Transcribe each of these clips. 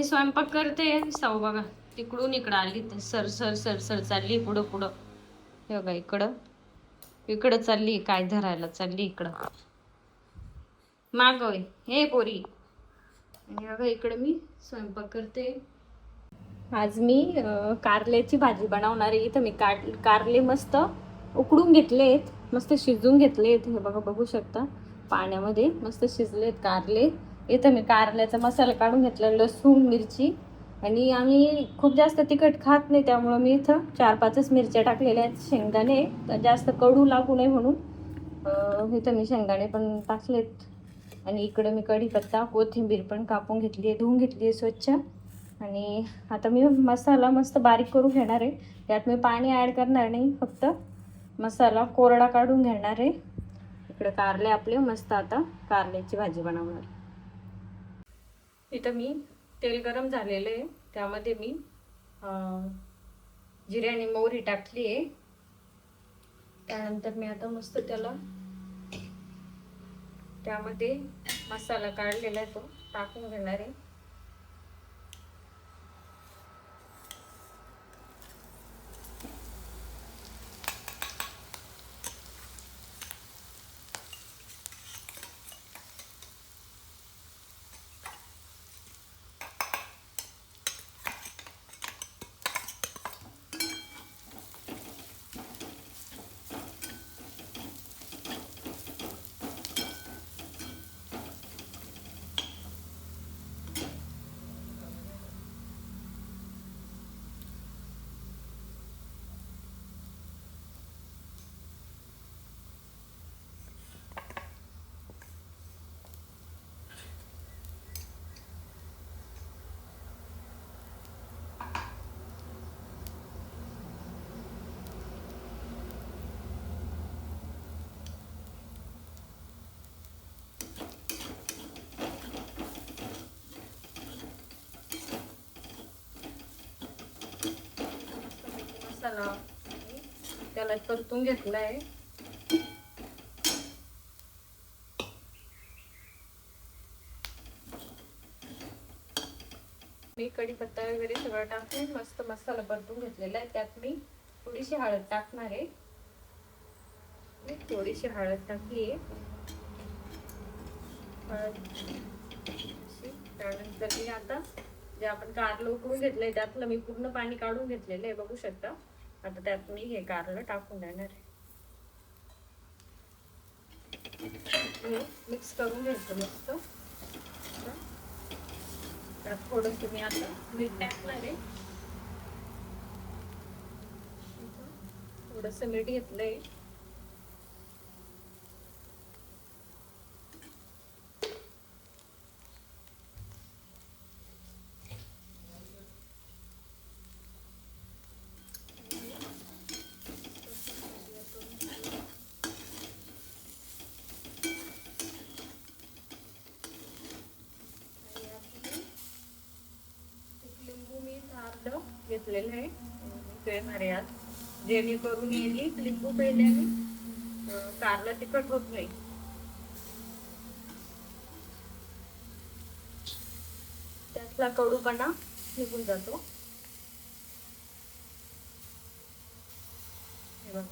मी स्वयंपाक करते, साऊ बघा तिकडून इकडं आली, तर सर सर सर सर चालली पुढं पुढं. हे बघा इकडं इकडं चालली, काय धरायला चालली इकडं मागव. हे पोरी. आणि बघा इकडं मी स्वयंपाक करते. आज मी कारल्याची भाजी बनवणार आहे. इथं मी कारले मस्त उकडून घेतलेत, मस्त शिजून घेतलेत. हे बघा बघू शकता, पाण्यामध्ये मस्त शिजलेत कारले. इथं मी कारल्याचा मसाला काढून घेतला, लसूण मिरची. आणि आम्ही खूप जास्त तिखट खात नाही, त्यामुळं मी इथं 4-5च मिरच्या टाकलेल्या आहेत. शेंगदाणे जास्त कडू लागू नये म्हणून इथं मी शेंगदाणे पण टाकलेत. आणि इकडं मी कढीपत्ता कोथिंबीर पण कापून घेतली आहे, धुवून घेतली आहे स्वच्छ. आणि आता मी मसाला मस्त बारीक करून घेणार आहे. त्यात मी पाणी ॲड करणार नाही, फक्त मसाला कोरडा काढून घेणार आहे. इकडे कारले आपले मस्त आता कारल्याची भाजी बनवणार. इथं मी तेल गरम झालेलं आहे, त्यामध्ये मी जिरे आणि मोहरी टाकली आहे. त्यानंतर मी आता मस्त त्यामध्ये मसाला काढलेला आहे तो टाकून घेणार आहे. मसाला त्याला परतून घेतलाय. मी कढीपत्ता वगैरे सगळं टाकून मस्त मसाला परतून घेतलेला आहे. त्यात मी थोडीशी हळद टाकणार आहे. थोडीशी हळद टाकली आहे. त्यानंतर मी आता जे आपण कारलं उकळून घेतलंय त्यातलं मी पूर्ण पाणी काढून घेतलेलं आहे, बघू शकता. आता त्यात मी हे कारलं टाकून देणार आहे. मिक्स करून घ्यायचं मस्त. त्यात थोडं मी आता मीठ टाकणार आहे. थोडंसं मीठ घेतलंय. घेतलेलं आहे पेरणारे यात, जेणेकरून येईल लिंबू पेल्याने कारला तिखट होत नाही. त्यातला कडूपणा निघून जातो. हे बघा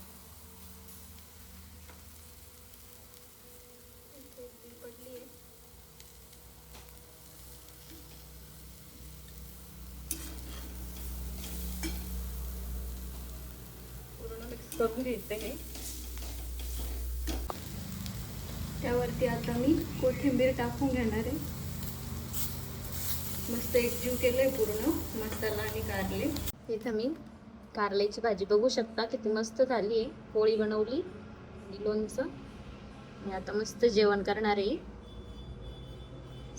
करून घ्यायचं हे. त्यावरती आता मी कोथिंबीर टाकून घेणार आहे. मस्त एकजीव केलंय पूर्ण मसाला आणि कारले. इथं मी कारल्याची भाजी बघू शकता किती मस्त झाली आहे. पोळी बनवली आणि लोणचं. मी आता मस्त जेवण करणार आहे.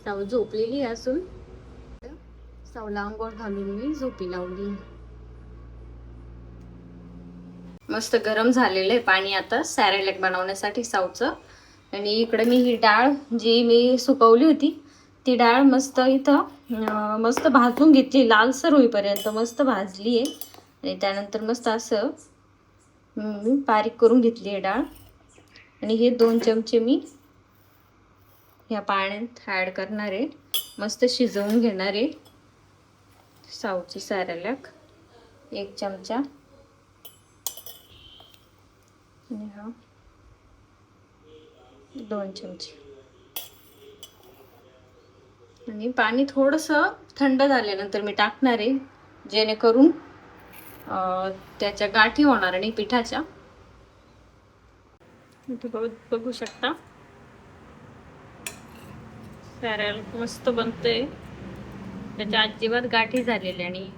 साऊ झोपलेली असून साऊला आंघोळ घालून मी झोपी लावली. मस्त गरम झालेलं आहे पाणी आता सॅरेलॅक बनवण्यासाठी साऊचं. आणि इकडे मी ही डाळ जी मी सुकवली होती ती डाळ मस्त इथं मस्त भाजून घेतली, लालसर होईपर्यंत मस्त भाजली आहे. आणि त्यानंतर मस्त असं बारीक करून घेतली आहे डाळ. आणि हे 2 चमचे मी ह्या पाण्यात ॲड करणार आहे, मस्त शिजवून घेणार आहे. सावची सॅरलॅक 1 चमचा आणि हा 2 चमचे. आणि पाणी थोडंसं थंड झाल्यानंतर मी टाकणार आहे, जेणेकरून त्याच्या गाठी होणार नाही पिठाच्या. इथे बघू शकता सॅरल मस्त बनते, त्याच्या अजिबात गाठी झालेल्या नाही.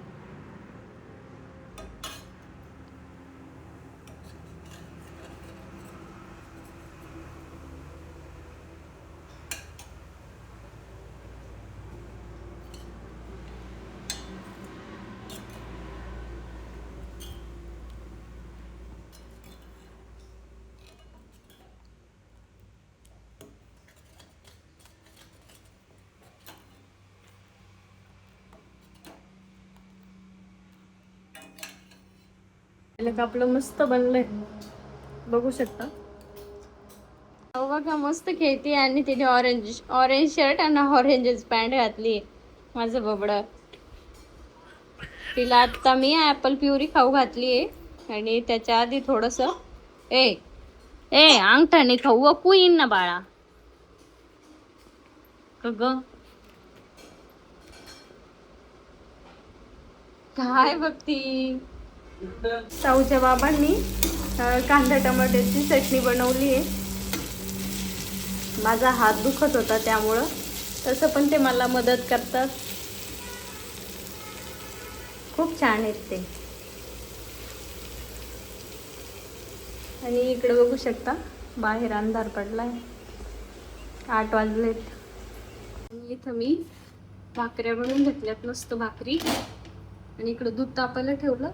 आपलं मस्त बनलंय, बघू शकता. हो बघा मस्त खेळते आणि तिने ऑरेंज शर्ट आणि ऑरेंज पॅन्ट घातली. माझं बबड. तिला आता मी ऍपल प्युरी खाऊ घातलीये आणि त्याच्या आधी थोडस अंगठाने खाऊ अकू येईन ना बाळा. ग काय बघती. साऊच्या बाबांनी कांदा टमाट्याची चटणी बनवली आहे. माझा हात दुखत होता त्यामुळं, तसं पण ते मला मदत करतात. खूप छान आहेत ते. आणि इकडे बघू शकता बाहेर अंधार पडलाय, 8 वाजलेत. इथं मी भाकऱ्या बनवून घेतल्यात, मस्त भाकरी. आणि इकडे दूध तापायला ठेवलं.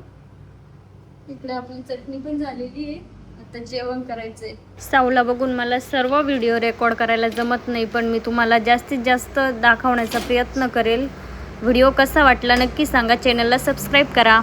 इकडे आपली चटणी पण झालेली आहे, आता जेवण करायचंय. साऊला बघून मला सर्व व्हिडिओ रेकॉर्ड करायला जमत नाही, पण मी तुम्हाला जास्तीत जास्त दाखवण्याचा प्रयत्न करेल. व्हिडिओ कसा वाटला नक्की सांगा. चॅनलला सबस्क्राईब करा.